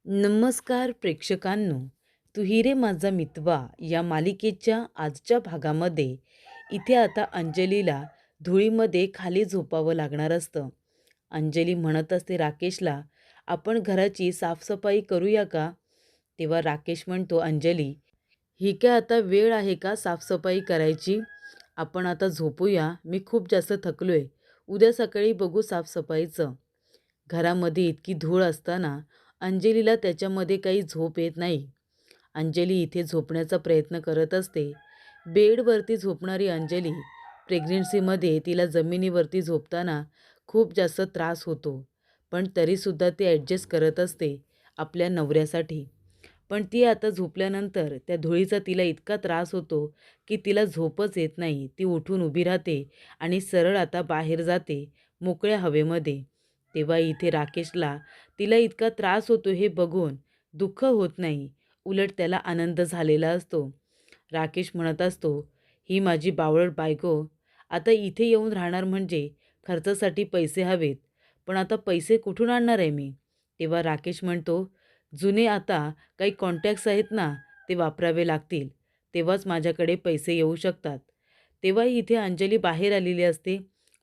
नमस्कार प्रेक्षकांनो, तू ही रे माझा मितवा या मालिकेच्या आजच्या भागामध्ये इथे आता अंजलीला धुळीमध्ये खाली झोपावं लागणार असतं. अंजली म्हणत असते राकेशला, आपण घराची साफसफाई करूया का? तेव्हा राकेश म्हणतो, अंजली, ही काय आता वेळ आहे का साफसफाई करायची? आपण आता झोपूया, मी खूप जास्त थकलोय. उद्या सकाळी बघू साफसफाईचं. घरामध्ये इतकी धूळ असताना अंजलीला त्याच्यामध्ये काही झोप येत नाही. अंजली इथे झोपण्याचा प्रयत्न करत असते. बेडवरती झोपणारी अंजली प्रेग्नन्सीमध्ये तिला जमिनीवरती झोपताना खूप जास्त त्रास होतो. पण तरीसुद्धा ती ॲडजस्ट करत असते आपल्या नवऱ्यासाठी. पण ती आता झोपल्यानंतर त्या धुळीचा तिला इतका त्रास होतो की तिला झोपच येत नाही. ती उठून उभी राहते आणि सरळ आता बाहेर जाते मोकळ्या हवेमध्ये. तेव्हा इथे राकेशला तिला इतका त्रास होतो हे बघून दुःख होत नाही, उलट त्याला आनंद झालेला असतो. राकेश म्हणत असतो, ही माझी बावळट बायको आता इथे येऊन राहणार म्हणजे खर्चासाठी पैसे हवेत, पण आता पैसे कुठून आणणार आहे मी? तेव्हा राकेश म्हणतो, जुने आता काही कॉन्टॅक्ट्स आहेत ना, ते वापरावे लागतील, तेव्हाच माझ्याकडे पैसे येऊ शकतात. तेव्हा इथे अंजली बाहेर आलेली असते.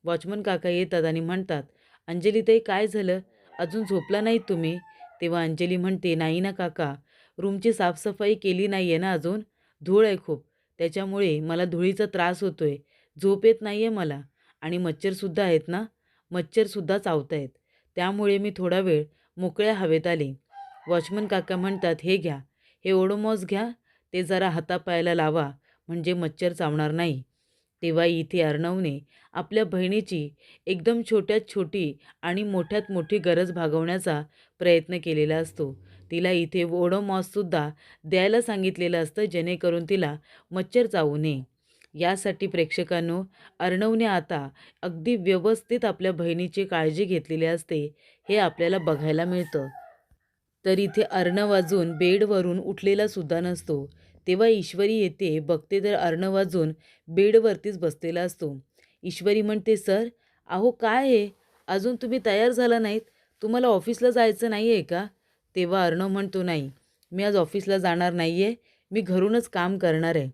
वॉचमन काका येतात आणि म्हणतात, अंजलीताई काय झालं? अजून झोपला नाहीत तुम्ही? तेव्हा अंजली म्हणते, नाही ना काका, रूमची साफसफाई केली नाही आहे ना अजून. धूळ आहे खूप, त्याच्यामुळे मला धुळीचा त्रास होतो आहे. झोप येत नाही आहे मला आणि मच्छरसुद्धा आहेत ना, मच्छरसुद्धा चावत आहेत. त्यामुळे मी थोडा वेळ मोकळ्या हवेत आले. वॉचमन काका म्हणतात, हे घ्या, हे ओडोमॉस घ्या, ते जरा हातापायाला लावा म्हणजे मच्छर चावणार नाही. तेव्हा इथे अर्णवने आपल्या बहिणीची एकदम छोट्यात छोटी आणि मोठ्यात मोठी गरज भागवण्याचा प्रयत्न केलेला असतो. तिला इथे ओडोमॉससुद्धा द्यायला सांगितलेलं असतं, जेणेकरून तिला मच्छर चावू नये. यासाठी प्रेक्षकांनो, अर्णवने आता अगदी व्यवस्थित आपल्या बहिणीची काळजी घेतलेली असते, हे आपल्याला बघायला मिळतं. तर इथे अर्णव अजून बेडवरून उठलेला सुद्धा नसतो. तेव्हा ईश्वरी येते, बघते तर अर्णव अजून बेडवरतीच बसलेला असतो. ईश्वरी म्हणते, सर, अहो काय आहे, अजून तुम्ही तयार झाला नाहीत? तुम्हाला ऑफिसला जायचं नाही आहे का? तेव्हा अर्णव म्हणतो, नाही, मी आज ऑफिसला जाणार नाही आहे, मी घरूनच काम करणार आहे.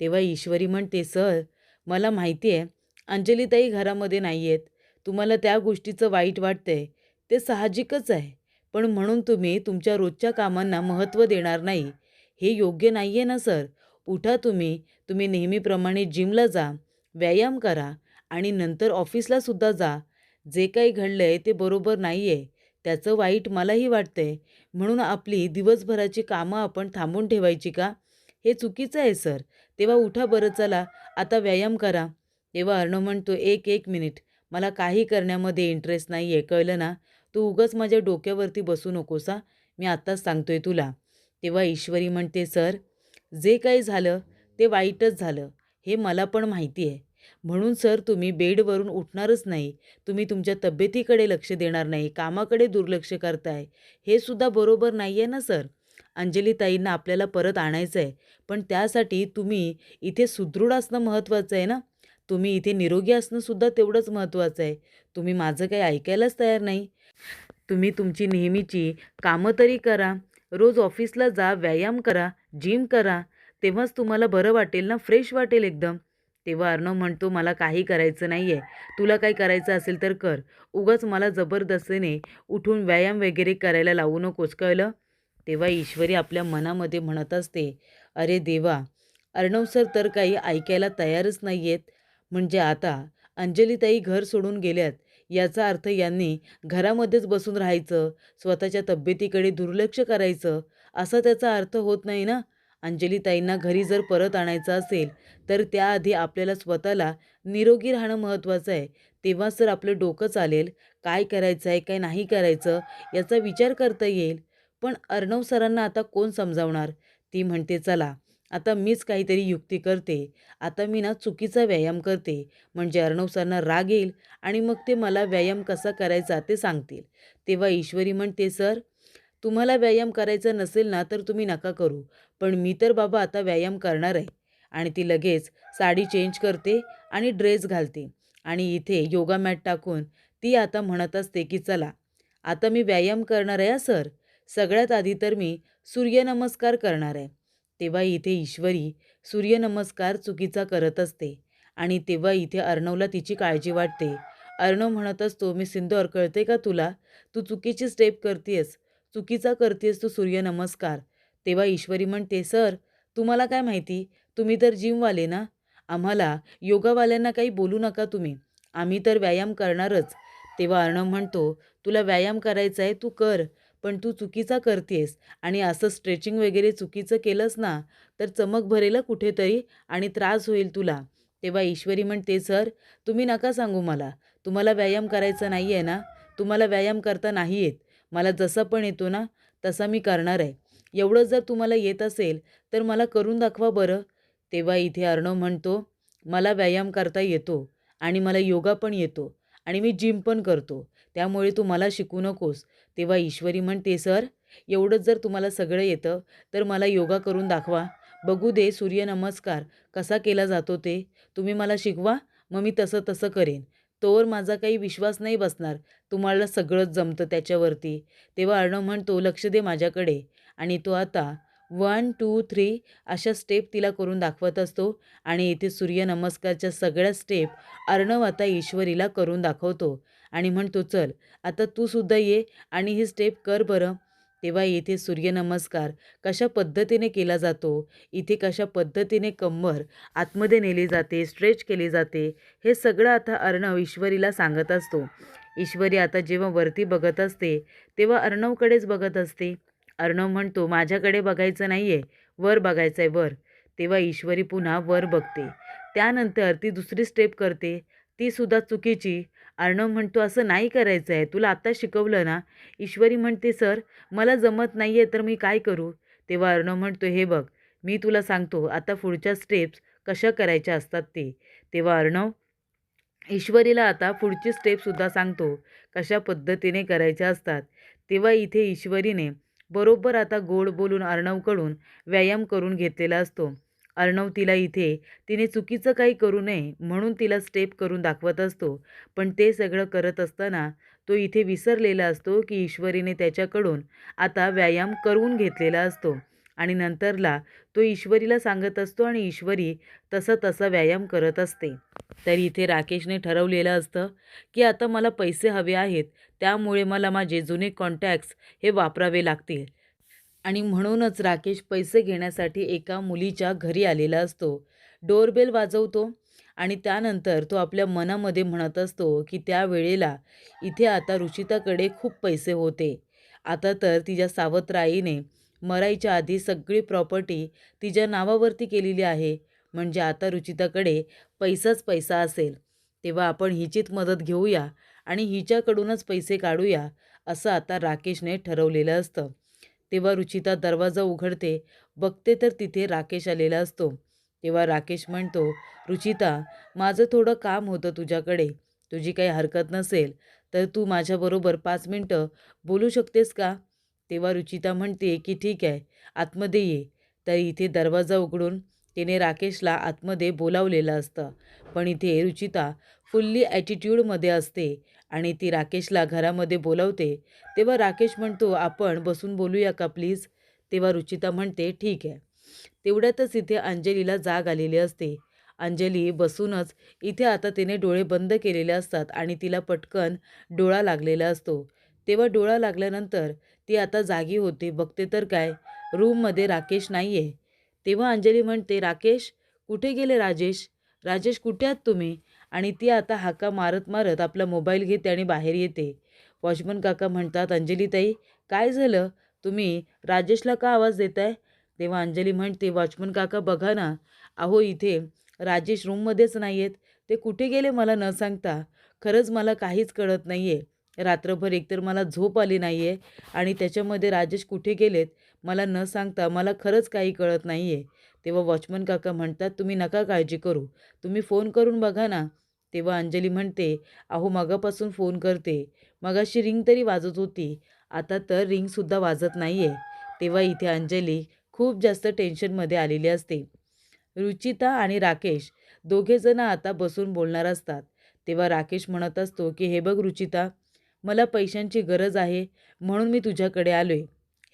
तेव्हा ईश्वरी म्हणते, सर, मला माहिती आहे अंजलीताई घरामध्ये नाही आहेत, तुम्हाला त्या गोष्टीचं वाईट वाटतंय, ते साहजिकच आहे. पण म्हणून तुम्ही तुमच्या रोजच्या कामांना महत्त्व देणार नाही, हे योग्य नाही आहे ना सर. उठा तुम्ही, तुम्ही नेहमीप्रमाणे जिमला जा, व्यायाम करा आणि नंतर ऑफिसलासुद्धा जा. जे काही घडलं आहे ते बरोबर नाही आहे, त्याचं वाईट मलाही वाटतं आहे. म्हणून आपली दिवसभराची कामं आपण थांबवून ठेवायची का? हे चुकीचं आहे सर. तेव्हा उठा बरं, चला आता व्यायाम करा. तेव्हा अर्णव म्हणतो, एक एक मिनिट, मला काही करण्यामध्ये इंटरेस्ट नाही आहे, कळलं ना? तू उगाच माझ्या डोक्यावरती बसू नकोस हां, मी आत्ताच सांगतोय तुला. तेव्हा ईश्वरी म्हणते, सर, जे काही झालं ते वाईटच झालं, हे मला पण माहिती आहे. म्हणून सर तुम्ही बेडवरून उठणारच नाही, तुम्ही तुमच्या तब्येतीकडे लक्ष देणार नाही, कामाकडे दुर्लक्ष करताय, हे सुद्धा बरोबर नाही आहे ना सर. अंजलीताईंना आपल्याला परत आणायचं आहे, पण त्यासाठी तुम्ही इथे सुदृढ असणं महत्त्वाचं आहे ना. तुम्ही इथे निरोगी असणंसुद्धा तेवढंच महत्त्वाचं आहे. तुम्ही माझं काही ऐकायलाच तयार नाही. तुम्ही तुमची नेहमीची कामं तरी करा. रोज ऑफिसला जा, व्यायाम करा, जिम करा. तेव्हाच तुम्हाला बरं वाटेल ना, फ्रेश वाटेल एकदम. तेव्हा अर्णव म्हणतो, मला काही करायचं नाही आहे. तुला काही करायचं असेल तर कर. उगाच मला जबरदस्तीने उठून व्यायाम वगैरे करायला लावू नकोस, कळलं? तेव्हा ईश्वरी आपल्या मनामध्ये म्हणत असते, अरे देवा, अर्णव सर तर काही ऐकायला तयारच नाही आहेत. म्हणजे आता अंजलीताई घर सोडून गेल्यात, याचा अर्थ यांनी घरामध्येच बसून राहायचं, स्वतःच्या तब्येतीकडे दुर्लक्ष करायचं, असा त्याचा अर्थ होत नाही ना. अंजलीताईंना घरी जर परत आणायचं असेल, तर त्याआधी आपल्याला स्वतःला निरोगी राहणं महत्त्वाचं आहे. तेव्हाच तर आपलं डोकं चालेल, काय करायचं आहे, काय नाही करायचं, याचा विचार करता येईल. पण अर्णव सरांना आता कोण समजावणार? ती म्हणते, चला, आता मीच काहीतरी युक्ती करते. आता मी ना चुकीचा व्यायाम करते, म्हणजे अर्णव सरांना राग येईल आणि मग ते मला व्यायाम कसा करायचा ते सांगतील. तेव्हा ईश्वरी म्हणते, सर, तुम्हाला व्यायाम करायचा नसेल ना तर तुम्ही नका करू, पण मी तर बाबा आता व्यायाम करणार आहे. आणि ती लगेच साडी चेंज करते आणि ड्रेस घालते आणि इथे योगा मॅट टाकून ती आता म्हणत असते की चला, आता मी व्यायाम करणार आहे सर. सगळ्यात आधी तर मी सूर्यनमस्कार करणार आहे. तेव्हा इथे ईश्वरी सूर्यनमस्कार चुकीचा करत असते आणि तेव्हा इथे अर्णवला तिची काळजी वाटते. अर्णव म्हणत असतो, "मी सिंदूर कळते का तुला? तू चुकीची स्टेप करतीयेस. चुकीचा करतीयेस तू सूर्यनमस्कार." तेव्हा ईश्वरी म्हणते, "सर, तुम्हाला काय माहिती? तुम्ही तर जिमवाले ना? आम्हाला योगावाल्यांना काही बोलू नका तुम्ही. आम्ही तर व्यायाम करणारच." तेव्हा अर्णव म्हणतो, "तुला व्यायाम करायचा आहे तू कर, पण तू चुकीचा करतेस आणि असं स्ट्रेचिंग वगैरे चुकीचं केलंस ना, तर चमक भरेल हं कुठेतरी आणि त्रास होईल तुला." तेव्हा ईश्वरी म्हणते, "सर, तुम्ही नका सांगू मला. तुम्हाला व्यायाम करायचा नाही आहे ना? तुम्हाला व्यायाम करता नाही येत. मला जसा पण येतो ना, तसा मी करणार आहे. एवढं जर तुम्हाला येत असेल, तर मला करून दाखवा बरं." तेव्हा इथे अर्णव म्हणतो, "मला व्यायाम करता येतो आणि मला योगा पण येतो आणि मी जिम पण करतो. त्यामुळे तू मला शिकू नकोस." तेव्हा ईश्वरी म्हणते, "सर, एवढंच जर तुम्हाला सगळं येतं, तर मला योगा करून दाखवा. बघू दे सूर्यनमस्कार कसा केला जातो ते. तुम्ही मला शिकवा, मग मी तसं तसं करेन. तोवर माझा काही विश्वास नाही बसणार. तुम्हाला सगळंच जमतं त्याच्यावरती." तेव्हा अर्णव म्हणतो, "लक्ष दे माझ्याकडे." आणि तो आता 1, 2, 3 अशा स्टेप तिला करून दाखवत असतो आणि इथे सूर्यनमस्कारच्या सगळ्या स्टेप अर्णव आता ईश्वरीला करून दाखवतो आणि म्हणतो, "चल, आता तू सुद्धा ये आणि ही स्टेप कर बरं." तेव्हा इथे सूर्यनमस्कार कशा पद्धतीने केला जातो, इथे कशा पद्धतीने कंबर आतमध्ये नेली जाते, स्ट्रेच केली जाते, हे सगळं आता अर्णव ईश्वरीला सांगत असतो. ईश्वरी आता जेव्हा वरती बघत असते, तेव्हा अर्णवकडेच बघत असते. अर्णव म्हणतो, "माझ्याकडे बघायचं नाही आहे, वर बघायचं आहे, वर." तेव्हा ईश्वरी पुन्हा वर बघते. त्यानंतर ती दुसरी स्टेप करते, ती सुद्धा चुकीची. अर्णव म्हणतो, "असं नाही करायचं आहे, तुला आत्ता शिकवलं ना." ईश्वरी म्हणते, "सर, मला जमत नाही आहे, तर मी काय करू?" तेव्हा अर्णव म्हणतो, "हे बघ, मी तुला सांगतो आता पुढच्या स्टेप्स कशा करायच्या असतात ते." तेव्हा अर्णव ईश्वरीला आता पुढची स्टेपसुद्धा सांगतो, कशा पद्धतीने करायच्या असतात. तेव्हा इथे ईश्वरीने बरोबर आता गोड बोलून अर्णवकडून व्यायाम करून घेतलेला असतो. अर्णव तिला इथे तिने चुकीचं काही करू नये म्हणून तिला स्टेप करून दाखवत असतो. पण ते सगळं करत असताना तो इथे विसरलेला असतो, की ईश्वरीने त्याच्याकडून आता व्यायाम करून घेतलेला असतो आणि नंतरला तो ईश्वरीला सांगत असतो आणि ईश्वरी तसा तसा व्यायाम करत असते. तर इथे राकेशने ठरवलेलं असतं, की आता मला पैसे हवे आहेत. त्यामुळे मला माझे जुने कॉन्टॅक्ट्स हे वापरावे लागतील आणि म्हणूनच राकेश पैसे घेण्यासाठी एका मुलीच्या घरी आलेला असतो. डोरबेल वाजवतो आणि त्यानंतर तो आपल्या मनामध्ये म्हणत असतो, की त्यावेळेला इथे आता रुचिताकडे खूप पैसे होते. आता तर तिच्या सावत्र मरायच्या आधी सगळी प्रॉपर्टी तिच्या नावावरती केलेली आहे. म्हणजे आता रुचिताकडे पैसाच पैसा असेल. तेव्हा आपण हिचीच मदत घेऊया आणि हिच्याकडूनच पैसे काढूया, असं आता राकेशने ठरवलेलं असतं. तेव्हा रुचिता दरवाजा उघडते, बघते तर तिथे राकेश आलेला असतो. तेव्हा राकेश म्हणतो, "रुचिता, माझं थोडं काम होतं तुझ्याकडे. तुझी काही हरकत नसेल तर तू माझ्याबरोबर 5 मिनटं बोलू शकतेस का?" तेव्हा रुचिता म्हणते, की "ठीक आहे, आतमध्ये ये." तर इथे दरवाजा उघडून तिने राकेशला आतमध्ये बोलावलेलं असतं. पण इथे रुचिता फुल्ली ॲटिट्यूडमध्ये असते आणि ती राकेशला घरामध्ये बोलावते. तेव्हा राकेश म्हणतो, "आपण बसून बोलूया का प्लीज?" तेव्हा रुचिता म्हणते, "ठीक आहे." तेवढ्यातच इथे अंजलीला जाग आलेली असते. अंजली बसूनच इथे आता तिने डोळे बंद केलेले असतात आणि तिला पटकन डोळा लागलेला असतो. तेव्हा डोळा लागल्यानंतर ती आता जागी होते. बघते तर काय, रूममध्ये राकेश नाही आहे. तेव्हा अंजली म्हणते, "राकेश, कुठे गेले राजेश? राजेश कुठे आहात तुम्ही?" आणि ती आता हाका मारत मारत आपला मोबाईल घेते आणि बाहेर येते. वॉचमन काका म्हणतात, "अंजलीताई, काय झालं? तुम्ही राजेशला का आवाज देताय?" तेव्हा अंजली म्हणते, "वॉचमन काका बघा ना, अहो इथे राजेश रूममध्येच नाही आहेत. ते कुठे गेले मला न सांगता. खरंच मला काहीच कळत नाही आहे. रात्रभर एकतर मला झोप आली नाही आहे आणि त्याच्यामध्ये राजेश कुठे गेलेत मला न सांगता मला खरंच काही कळत नाही आहे." तेव्हा वॉचमन काका म्हणतात, "तुम्ही नका काळजी करू. तुम्ही फोन करून बघा ना." तेव्हा अंजली म्हणते, "अहो मगापासून फोन करते. मगाशी रिंग तरी वाजत होती. आता तर रिंगसुद्धा वाजत नाही आहे." तेव्हा इथे अंजली खूप जास्त टेन्शनमध्ये आलेली असते. रुचिता आणि राकेश दोघेजण आता बसून बोलणार असतात. तेव्हा राकेश म्हणत असतो, की "हे बघ रुचिता, मला पैशांची गरज आहे म्हणून मी तुझ्याकडे आलोय.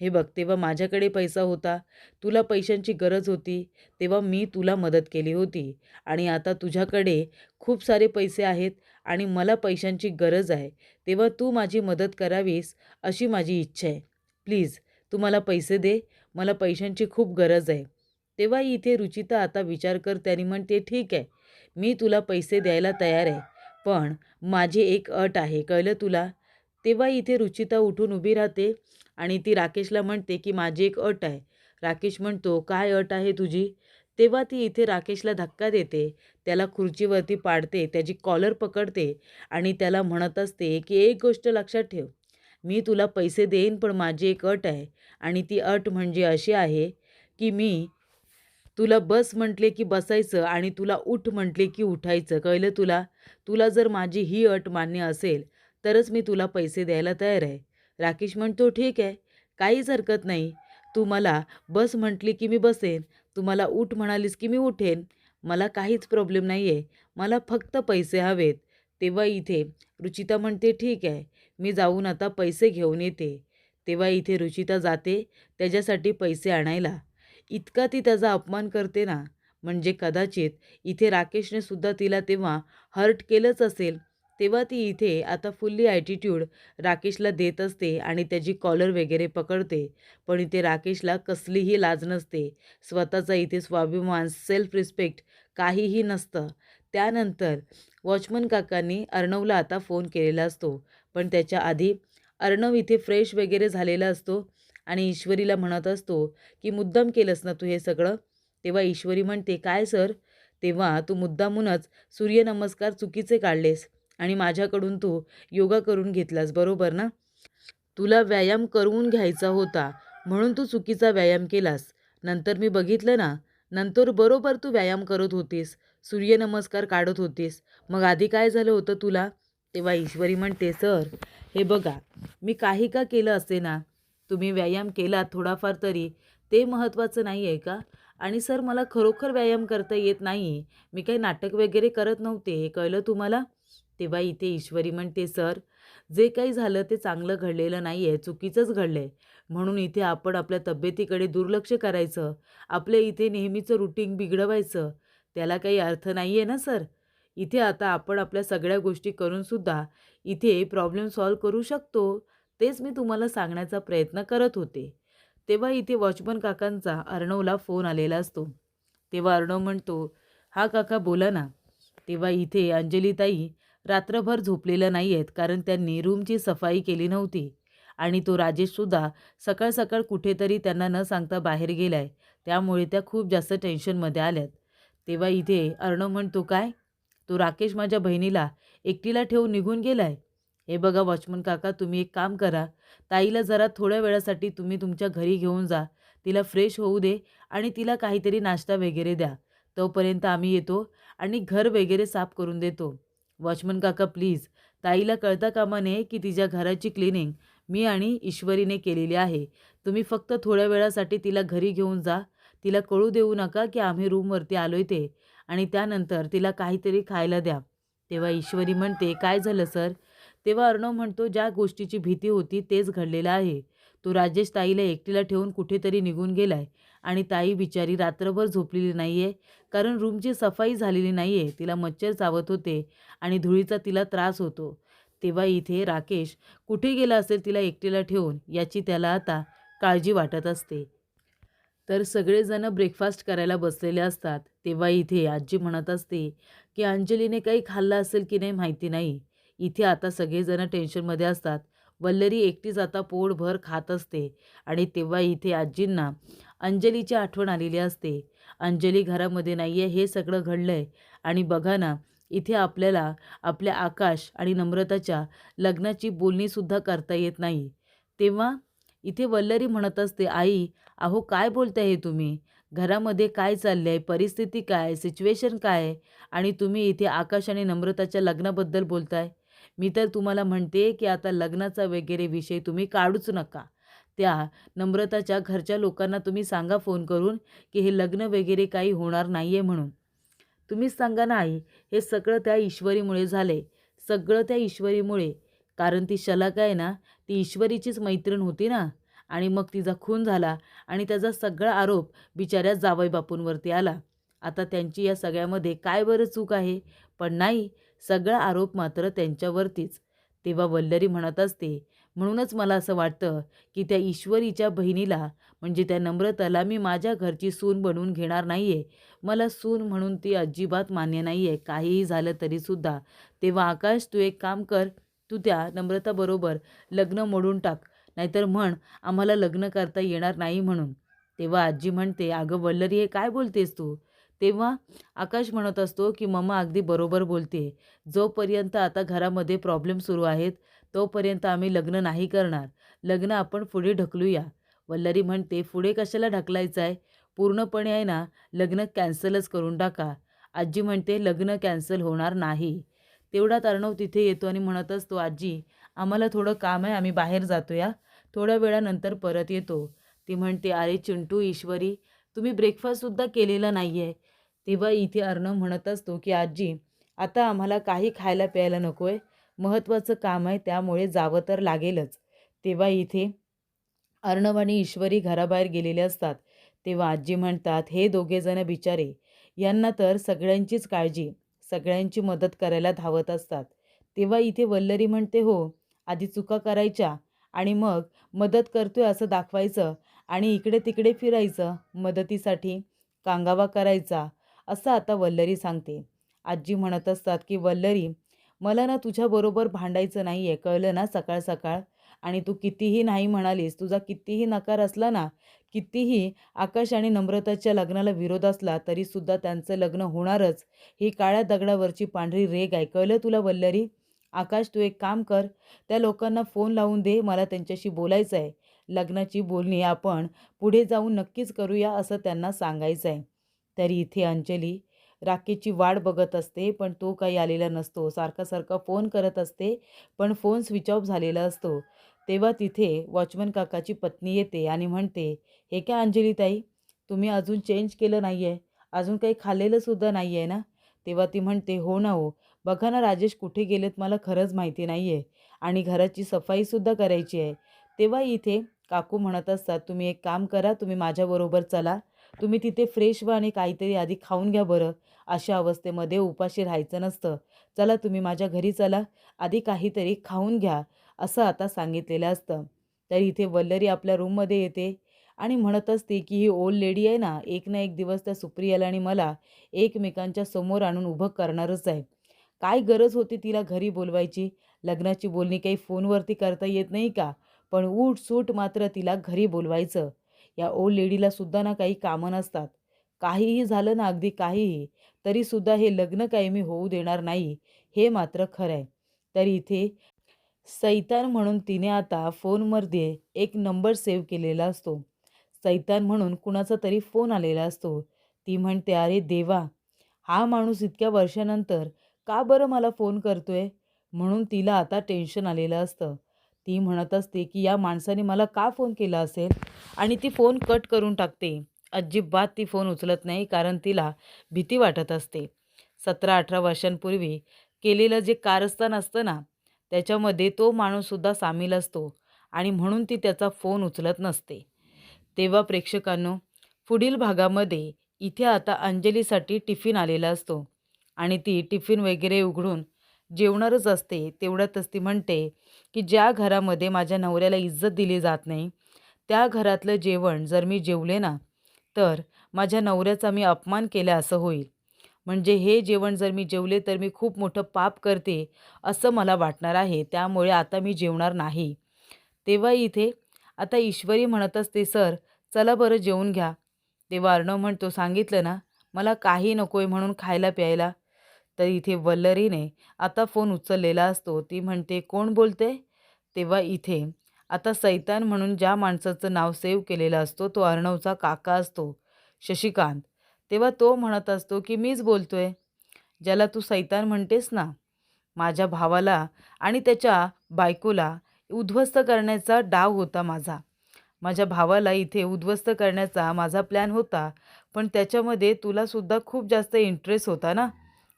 हे बघ, तेव्हा माझ्याकडे पैसा होता, तुला पैशांची गरज होती, तेव्हा मी तुला मदत केली होती. आणि आता तुझ्याकडे खूप सारे पैसे आहेत आणि मला पैशांची गरज आहे, तेव्हा तू माझी मदत करावीस अशी माझी इच्छा आहे. प्लीज तू मला पैसे दे, मला पैशांची खूप गरज आहे. तेव्हा इथे रुचिता आता विचार करते आणि म्हणते, ठीक आहे, मी तुला पैसे द्यायला तयार आहे, पण माझी एक अट आहे, कळलं तुला? तेव्हा इथे रुचिता उठून उभी राहते आणि ती राकेशला म्हणते की माझी एक अट आहे. राकेश म्हणतो, काय अट आहे तुझी? तेव्हा ती इथे राकेशला धक्का देते, त्याला खुर्चीवरती पाडते, त्याची कॉलर पकडते आणि त्याला म्हणत असते की एक गोष्ट लक्षात ठेव, मी तुला पैसे देईन पण माझी एक अट आहे. आणि ती अट म्हणजे अशी आहे की मी तुला बस म्हटले की बसायचं आणि तुला उठ म्हटले की उठायचं, कळलं तुला? तुला जर माझी ही अट मान्य असेल तरच मी तुला पैसे द्यायला तयार आहे. राकेश म्हणतो, ठीक आहे, काहीच हरकत नाही. तू मला बस म्हटली की मी बसेन, तू मला उठ म्हणालीस की मी उठेन, मला काहीच प्रॉब्लेम नाही आहे, मला फक्त पैसे हवेत. तेव्हा इथे रुचिता म्हणते, ठीक आहे, मी जाऊन आता पैसे घेऊन येते. तेव्हा इथे रुचिता जाते त्याच्यासाठी पैसे आणायला. इतका ती त्याचा अपमान करते ना, म्हणजे कदाचित इथे राकेशने सुद्धा तिला तेव्हा हर्ट केलंच असेल. तेव्हा ती इथे आता फुल्ली ॲटिट्यूड राकेशला देत असते आणि त्याची कॉलर वगैरे पकडते. पण इथे राकेशला कसलीही लाज नसते. स्वतःचा इथे स्वाभिमान, सेल्फ रिस्पेक्ट काहीही नसतं. त्यानंतर वॉचमन काकांनी अर्णवला आता फोन केलेला असतो. पण त्याच्या आधी अर्णव इथे फ्रेश वगैरे झालेला असतो आणि ईश्वरीला म्हणत असतो की मुद्दाम केलंस ना तू हे सगळं? तेव्हा ईश्वरी म्हणते, काय सर? तेव्हा तू मुद्दामूनच सूर्यनमस्कार चुकीचे काढलेस आणि माझ्याकडून तू योगा करून घेतलास, बरोबर ना? तुला व्यायाम करून घ्यायचा होता म्हणून तू चुकीचा व्यायाम केलास. नंतर मी बघितलं ना, नंतर बरोबर तू व्यायाम करत होतीस, सूर्यनमस्कार काढत होतीस. मग आधी काय झालं होतं तुला? तेव्हा ईश्वरी म्हणते, सर हे बघा, मी काही का केलं असे ना, तुम्ही व्यायाम केला थोडाफार तरी ते महत्त्वाचं नाही आहे का? आणि सर मला खरोखर व्यायाम करता येत नाही, मी काही नाटक वगैरे करत नव्हते, हे कळलं तुम्हाला? तेव्हा इथे ईश्वरी म्हणते, सर जे काही झालं ते चांगलं घडलेलं नाही आहे, चुकीचंच घडलं आहे. म्हणून इथे आपण आपल्या तब्येतीकडे दुर्लक्ष करायचं, आपल्या इथे नेहमीचं रुटीन बिघडवायचं, त्याला काही अर्थ नाही आहे ना सर. इथे आता आपण आपल्या सगळ्या गोष्टी करूनसुद्धा इथे प्रॉब्लेम सॉल्व्ह करू शकतो. तेच मी तुम्हाला सांगण्याचा प्रयत्न करत होते. तेव्हा इथे वॉचमन काकांचा अर्णवला फोन आलेला असतो. तेव्हा अर्णव म्हणतो, हा काका बोला ना. तेव्हा इथे अंजलीताई रात्रभर झोपलेल्या नाही आहेत, कारण त्यांनी रूमची सफाई केली नव्हती आणि तो राजेशसुद्धा सकाळ सकाळ कुठेतरी त्यांना न सांगता बाहेर गेलाय, त्यामुळे त्या खूप जास्त टेन्शनमध्ये आल्यात. तेव्हा इथे अर्णव म्हणतो, काय? तो राकेश माझ्या बहिणीला एकटीला ठेवून निघून गेलाय? हे बघा वॉचमन काका, तुम्ही एक काम करा, ताईला जरा थोड्या वेळासाठी तुम्ही तुमच्या घरी घेऊन जा, तिला फ्रेश होऊ दे आणि तिला काहीतरी नाश्ता वगैरे द्या. तोपर्यंत आम्ही येतो आणि घर वगैरे साफ करून देतो. वॉचमन काका प्लीज, ताईला कळता कामा नये की तिच्या घराची क्लिनिंग मी आणि ईश्वरीने केलेली आहे. तुम्ही फक्त थोड्या वेळासाठी तिला घरी घेऊन जा, तिला कळू देऊ नका की आम्ही रूमवरती आलोय ते, आणि त्यानंतर तिला काहीतरी खायला द्या. तेव्हा ईश्वरी म्हणते, काय झालं सर? तेव्हा अर्णव म्हणतो, ज्या गोष्टीची भीती होती तेच घडलेलं आहे. तो राजेश ताईला एकटीला ठेवून कुठेतरी निघून गेलाय आणि ताई बिचारी रात्रभर झोपलेली नाही आहे, कारण रूमची सफाई झालेली नाही आहे, तिला मच्छर चावत होते आणि धुळीचा तिला त्रास होतो. तेव्हा इथे राकेश कुठे गेला असेल तिला एकटीला ठेवून, याची त्याला आता काळजी वाटत असते. तर सगळेजण ब्रेकफास्ट करायला बसलेले असतात. तेव्हा इथे आजी म्हणत असते की अंजलीने काही खाल्लं असेल की नाही माहिती नाही. इथे आता सगळेजण टेन्शनमध्ये असतात. वल्लरी एकटीच आता पोटभर खात असते आणि तेव्हा इथे आजींना अंजलीची आठवण आलेली असते. अंजली घरामध्ये नाही आहे, हे सगळं घडलंय आणि बघा ना, इथे आपल्याला आपल्या आकाश आणि नम्रताच्या लग्नाची बोलणीसुद्धा करता येत नाही. तेव्हा इथे वल्लरी म्हणत असते, आई अहो काय बोलताय हे तुम्ही? घरामध्ये काय चाललं आहे? परिस्थिती काय? सिच्युएशन काय आहे? आणि तुम्ही इथे आकाश आणि नम्रताच्या लग्नाबद्दल बोलताय? मी तर तुम्हाला म्हणते की आता लग्नाचा वगैरे विषय तुम्ही काढूच नका. त्या नम्रताच्या घरच्या लोकांना तुम्ही सांगा फोन करून की हे लग्न वगैरे काही होणार नाही आहे म्हणून. तुम्हीच सांगा ना आई, हे सगळं त्या ईश्वरीमुळे झाले, सगळं त्या ईश्वरीमुळे. कारण ती शलाका आहे ना, ती ईश्वरीचीच मैत्रीण होती ना, आणि मग तिचा खून झाला आणि त्याचा सगळा आरोप बिचाऱ्या जावई बापूंवरती आला. आता त्यांची या सगळ्यामध्ये काय बरं चूक आहे? पण नाही, सगळा आरोप मात्र त्यांच्यावरतीच. तेव्हा वल्लरी म्हणत असते, म्हणूनच मला असं वाटतं की त्या ईश्वरीच्या बहिणीला म्हणजे त्या नम्रताला मी माझ्या घरची सून बनवून घेणार नाही आहे. मला सून म्हणून ती अजिबात मान्य नाही आहे, काहीही झालं तरीसुद्धा. तेव्हा आकाश, तू एक काम कर, तू त्या नम्रताबरोबर लग्न मोडून टाक, नाहीतर म्हण आम्हाला लग्न करता येणार नाही म्हणून. तेव्हा आजी म्हणते, अगं वल्लरी, हे काय बोलतेस तू? तेव्हा आकाश म्हणत असतो की मम्मा अगदी बरोबर बोलते. जोपर्यंत आता घरामध्ये प्रॉब्लेम सुरू आहेत, तोपर्यंत आम्ही लग्न नाही करणार. लग्न आपण पुढे ढकलूया. वल्लरी म्हणते, पुढे कशाला ढकलायचं आहे? पूर्णपणे आहे ना, लग्न कॅन्सलच करून टाका. आजी म्हणते, लग्न कॅन्सल होणार नाही. तेवढ्यात अर्णव तिथे येतो आणि म्हणत असतो, आजी आम्हाला थोडं काम आहे, आम्ही बाहेर जातो या. थोड्या वेळानंतर परत येतो. ती म्हणते, अरे चिंटू, ईश्वरी, तुम्ही ब्रेकफास्टसुद्धा केलेला नाही आहे. तेव्हा इथे अर्णव म्हणत असतो की आजी, आता आम्हाला काही खायला प्यायला नको आहे. महत्त्वाचं काम आहे, त्यामुळे जावं तर लागेलच. तेव्हा इथे अर्णव आणि ईश्वरी घराबाहेर गेलेले असतात. तेव्हा आजी म्हणतात, हे दोघेजण बिचारे, यांना तर सगळ्यांचीच काळजी, सगळ्यांची मदत करायला धावत असतात. तेव्हा इथे वल्लरी म्हणते, हो, आधी चुका करायच्या आणि मग मदत करतोय असं दाखवायचं आणि इकडे तिकडे फिरायचं, मदतीसाठी कांगावा करायचा, असं आता वल्लरी सांगते. आजी म्हणत असतात की वल्लरी, मला ना तुझ्याबरोबर भांडायचं नाही आहे, कळलं ना, सकाळ सकाळ. आणि तू कितीही नाही म्हणालीस, तुझा कितीही नकार असला ना, कितीही आकाश आणि नम्रताच्या लग्नाला विरोध असला, तरीसुद्धा त्यांचं लग्न होणारच. ही काळ्या दगडावरची पांढरी रेघ आहे, कळलं तुला वल्लरी? आकाश, तू एक काम कर, त्या लोकांना फोन लावून दे, मला त्यांच्याशी बोलायचं आहे. लग्नाची बोलणी आपण पुढे जाऊन नक्कीच करूया, असं त्यांना सांगायचं आहे. तरी इथे अंजली राकेशची वाट बघत असते, पण तो काही आलेला नसतो. सारखा सारखा फोन करत असते, पण फोन स्विच ऑफ झालेला असतो. तेव्हा तिथे वॉचमन काकाची पत्नी येते आणि म्हणते, हे काय अंजलीताई, तुम्ही अजून चेंज केलं नाही आहे, अजून काही खाल्लेलं सुद्धा नाही आहे ना? तेव्हा ती म्हणते, हो ना हो, बघा ना राजेश कुठे गेलेत मला खरंच माहिती नाही आहे आणि घराची सफाईसुद्धा करायची आहे. तेव्हा इथे काकू म्हणत असतात, तुम्ही एक काम करा, तुम्ही माझ्याबरोबर चला, तुम्ही तिथे फ्रेश व्हा आणि काहीतरी आधी खाऊन घ्या बरं. अशा अवस्थेमध्ये उपाशी राहायचं नसतं. चला तुम्ही माझ्या घरी चला, आधी काहीतरी खाऊन घ्या, असं आता सांगितलेलं असतं. तर इथे वल्लरी आपल्या रूममध्ये येते आणि म्हणत असते की ही ओल्ड लेडी आहे ना, एक ना एक दिवस त्या सुप्रियाला आणि मला एकमेकांच्या समोर आणून उभं करणारच आहे. काय गरज होती तिला घरी बोलवायची? लग्नाची बोलणी काही फोनवरती करता येत नाही का? पण उठ-सूट मात्र तिला घरी बोलवायचं. या ओल्ड लेडीला सुद्धा ना काही कामं नसतात. काहीही झालं ना, अगदी काहीही, तरीसुद्धा हे लग्न काही मी होऊ देणार नाही, हे मात्र खरं आहे. तर इथे सैतान म्हणून तिने आता फोनमध्ये एक नंबर सेव्ह केलेला असतो. सैतान म्हणून कुणाचा तरी फोन आलेला असतो. ती म्हणते, अरे देवा, हा माणूस इतक्या वर्षानंतर का बरं मला फोन करतोय? म्हणून तिला आता टेन्शन आलेलं असतं. ती म्हणत असते की या माणसाने मला का फोन केला असेल? आणि ती फोन कट करून टाकते. अजिबात ती फोन उचलत नाही, कारण तिला भीती वाटत असते. 17-18 वर्षांपूर्वी केलेलं जे कारस्थान असतं ना, त्याच्यामध्ये तो माणूससुद्धा सामील असतो आणि म्हणून ती त्याचा फोन उचलत नसते. तेव्हा प्रेक्षकांनो, पुढील भागामध्ये इथे आता अंजलीसाठी टिफिन आलेला असतो आणि ती टिफिन वगैरे उघडून जेवणारच असते. तेवढ्यातच ती म्हणते की ज्या घरामध्ये माझ्या नवऱ्याला इज्जत दिली जात नाही, त्या घरातलं जेवण जर मी जेवले ना, तर माझ्या नवऱ्याचा मी अपमान केला असं होईल. म्हणजे हे जेवण जर मी जेवले तर मी खूप मोठं पाप करते, असं मला वाटणार आहे. त्यामुळे आता मी जेवणार नाही. तेव्हा इथे आता ईश्वरी म्हणत असते, सर चला बरं जेवून घ्या. तेव्हा अर्णव म्हणतो, सांगितलं ना, मला काही नको आहे म्हणून खायला प्यायला. तर इथे वल्लरीने आता फोन उचललेला असतो. ती म्हणते, कोण बोलते? तेव्हा इथे आता सैतान म्हणून ज्या माणसाचं नाव सेव्ह केलेलं असतो, तो अर्णवचा काका असतो, शशिकांत. तेव्हा तो म्हणत असतो की मीच बोलतोय, ज्याला तू सैतान म्हणतेस ना. माझ्या भावाला आणि त्याच्या बायकोला उद्ध्वस्त करण्याचा डाव होता माझा. माझ्या भावाला इथे उद्ध्वस्त करण्याचा माझा प्लॅन होता, पण त्याच्यामध्ये तुलासुद्धा खूप जास्त इंटरेस्ट होता ना.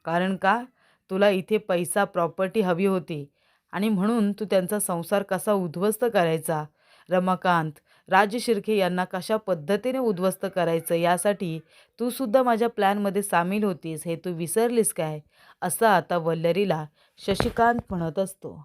कारण का? तुला इथे पैसा, प्रॉपर्टी हवी होती आणि म्हणून तू त्यांचा संसार कसा उद्ध्वस्त करायचा. रमाकांत, राज शिर्के यांना कशा पद्धतीने उद्ध्वस्त करायचं यासाठी तू सुद्धा माझ्या प्लॅनमध्ये सामील होतीस, हे तू विसरलीस काय, असं आता वल्लरीला शशिकांत म्हणत असतो.